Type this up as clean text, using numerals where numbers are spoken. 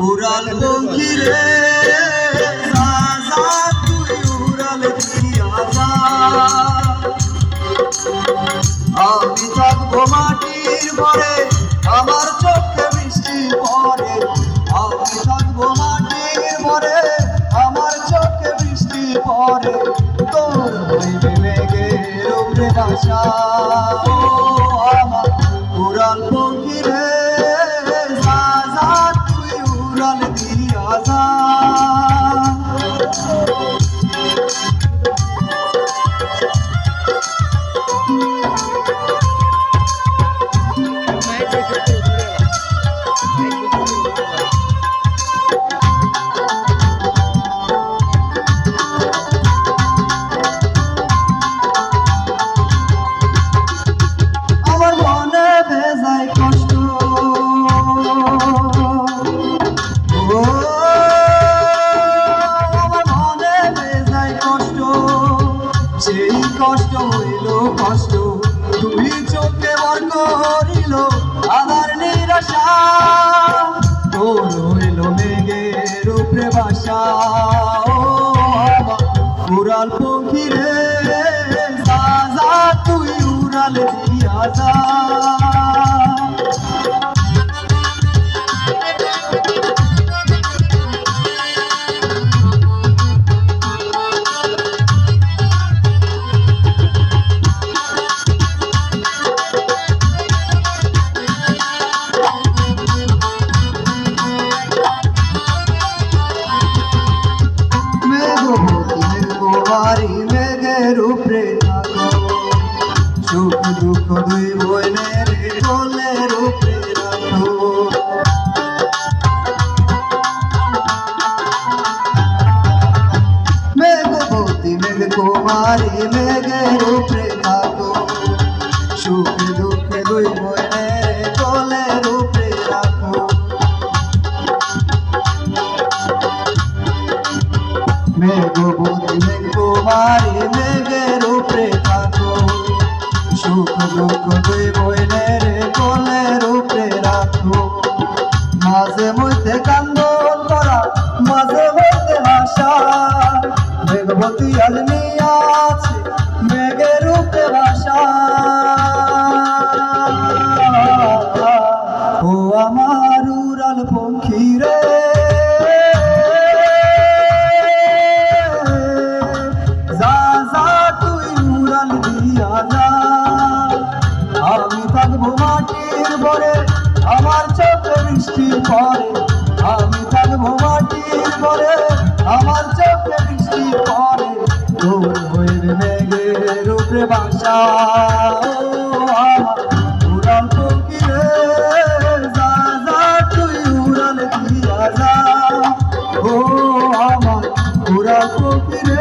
উড়াল পঙ্খী রে যা যা তুই উড়াল দিয়া যা আমি থাকবো মাটির ঘরে আমার চোখে বৃষ্টি পড়ে আমি থাকবো মাটির ঘরে আমার চোখে বৃষ্টি পড়ে তোর হইবে মেঘের উপরে ভাষা ও আমার উড়াল পঙ্খী রে যা যা তুই উড়াল দিয়া যা সেই কষ্ট হইল কষ্ট তুই চোখে বর করিল আবার নিরাশা তোর হইল মেঘের উপরে বাসা ও উড়াল পঙ্খী রে যা যা তুই উড়াল দিয়া যা মেঘের উপরে থাকো সুখ দুঃখ দুই বোনের কোলের উপরে রাখো মেঘবতী মেঘ কুমারী মেঘের উপরে থাকো সুখ দুঃখ দুই বোনের কোলের উপরে রাখো মেঘবতী মেঘ কুমারী মেঘের উপরে থাকো সুখ দুঃখ দুই বোনের কোলের উপরে রাখো মাঝে মধ্যে কান্দন করা মাঝে মধ্যে হাসা মেঘবতী আজ নিয়ে আছে মেঘের উপরে ভাষা ও আমার উড়াল পঙ্খী রে আমি থাকবো মাটির ঘরে আমার চোখে বৃষ্টি পড়ে আমি থাকবো মাটির ঘরে আমার চোখে বৃষ্টি পড়ে তোর হইবে মেঘের উপরে বাসা উড়াল পঙ্খী রে যা যা তুই উড়াল দিয়া যা ও আমার উড়াল পঙ্খী রে